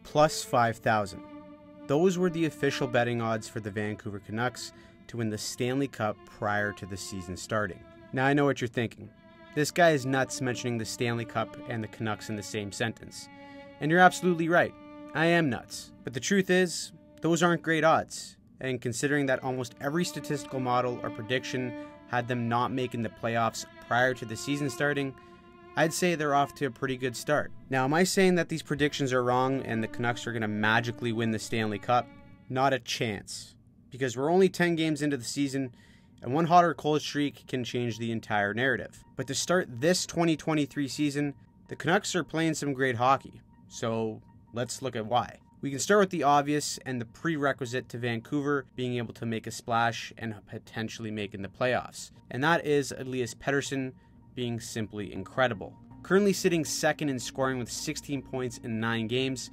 plus 5,000. Those were the official betting odds for the Vancouver Canucks to win the Stanley Cup prior to the season starting. Now I know what you're thinking. This guy is nuts mentioning the Stanley Cup and the Canucks in the same sentence. And you're absolutely right. I am nuts. But the truth is, those aren't great odds. And considering that almost every statistical model or prediction had them not making the playoffs prior to the season starting, I'd say they're off to a pretty good start. Now, am I saying that these predictions are wrong and the Canucks are going to magically win the Stanley Cup? Not a chance. Because we're only 10 games into the season, and one hot or cold streak can change the entire narrative. But to start this 2023 season, the Canucks are playing some great hockey. So let's look at why. We can start with the obvious and the prerequisite to Vancouver being able to make a splash and potentially making the playoffs. And that is Elias Pettersson being simply incredible. Currently sitting second in scoring with 16 points in 9 games,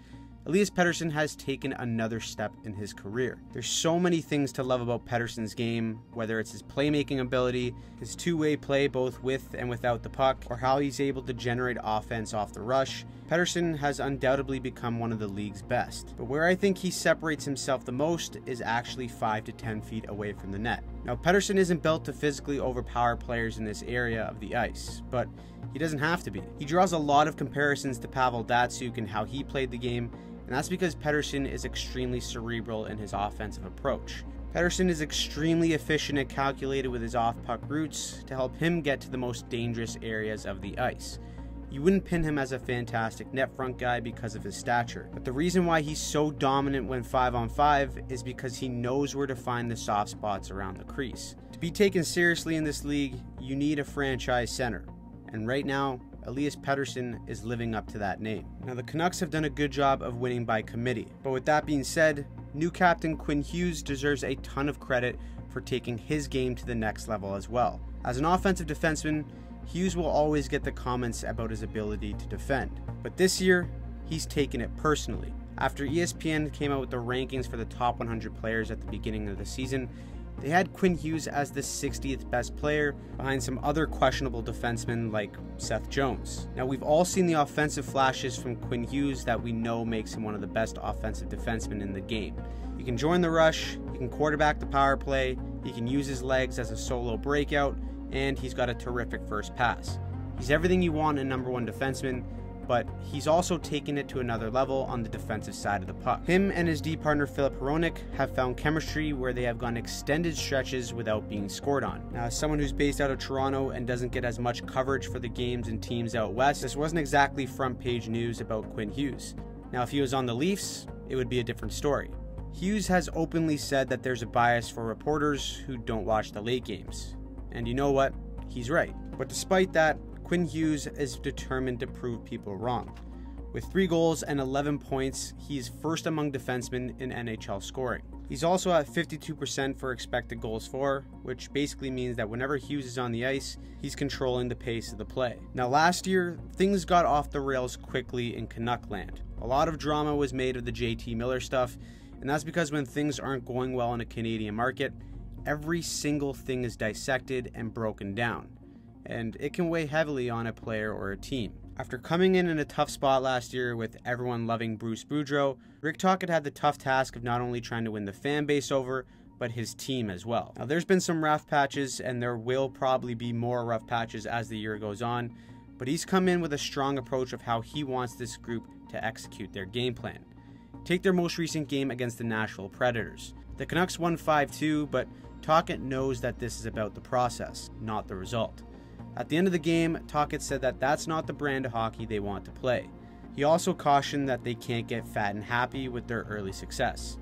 Elias Pettersson has taken another step in his career. There's so many things to love about Pettersson's game, whether it's his playmaking ability, his two-way play both with and without the puck, or how he's able to generate offense off the rush. Pettersson has undoubtedly become one of the league's best. But where I think he separates himself the most is actually 5 to 10 feet away from the net. Now, Pettersson isn't built to physically overpower players in this area of the ice, but he doesn't have to be. He draws a lot of comparisons to Pavel Datsyuk and how he played the game, and that's because Pettersson is extremely cerebral in his offensive approach. Pettersson is extremely efficient and calculated with his off-puck routes to help him get to the most dangerous areas of the ice. You wouldn't pin him as a fantastic net front guy because of his stature, but the reason why he's so dominant when 5-on-5 is because he knows where to find the soft spots around the crease. To be taken seriously in this league, you need a franchise center, and right now, Elias Pettersson is living up to that name. Now, the Canucks have done a good job of winning by committee, but with that being said, new captain Quinn Hughes deserves a ton of credit for taking his game to the next level as well. As an offensive defenseman, Hughes will always get the comments about his ability to defend, but this year, he's taken it personally. After ESPN came out with the rankings for the top 100 players at the beginning of the season, they had Quinn Hughes as the 60th best player behind some other questionable defensemen like Seth Jones. Now, we've all seen the offensive flashes from Quinn Hughes that we know makes him one of the best offensive defensemen in the game. He can join the rush, he can quarterback the power play, he can use his legs as a solo breakout, and he's got a terrific first pass. He's everything you want in a number 1 defenseman, but he's also taken it to another level on the defensive side of the puck. Him and his D partner Filip Hronek have found chemistry where they have gone extended stretches without being scored on. Now, as someone who's based out of Toronto and doesn't get as much coverage for the games and teams out west, this wasn't exactly front page news about Quinn Hughes. Now, if he was on the Leafs, it would be a different story. Hughes has openly said that there's a bias for reporters who don't watch the late games. And you know what? He's right. But despite that, Quinn Hughes is determined to prove people wrong. With 3 goals and 11 points, he's first among defensemen in NHL scoring. He's also at 52% for expected goals for, which basically means that whenever Hughes is on the ice, he's controlling the pace of the play. Now, last year, things got off the rails quickly in Canuckland. A lot of drama was made of the JT Miller stuff, and that's because when things aren't going well in a Canadian market, every single thing is dissected and broken down, and it can weigh heavily on a player or a team. After coming in a tough spot last year with everyone loving Bruce Boudreau, Rick Tocchet had the tough task of not only trying to win the fan base over, but his team as well. Now, there's been some rough patches, and there will probably be more rough patches as the year goes on, but he's come in with a strong approach of how he wants this group to execute their game plan. Take their most recent game against the Nashville Predators. The Canucks won 5-2, but Tocchet knows that this is about the process, not the result. At the end of the game, Tocchet said that that's not the brand of hockey they want to play. He also cautioned that they can't get fat and happy with their early success.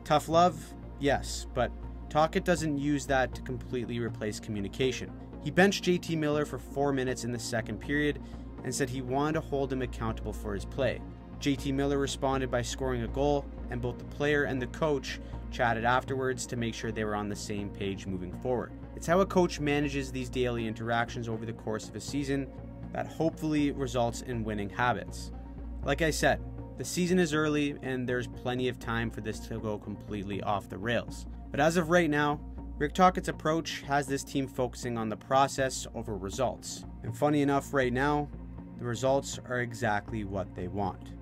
Tough love? Yes, but Tocchet doesn't use that to completely replace communication. He benched JT Miller for 4 minutes in the second period and said he wanted to hold him accountable for his play. JT Miller responded by scoring a goal, and both the player and the coach chatted afterwards to make sure they were on the same page moving forward. It's how a coach manages these daily interactions over the course of a season that hopefully results in winning habits. Like I said, the season is early and there's plenty of time for this to go completely off the rails. But as of right now, Rick Tocchet's approach has this team focusing on the process over results. And funny enough, right now, the results are exactly what they want.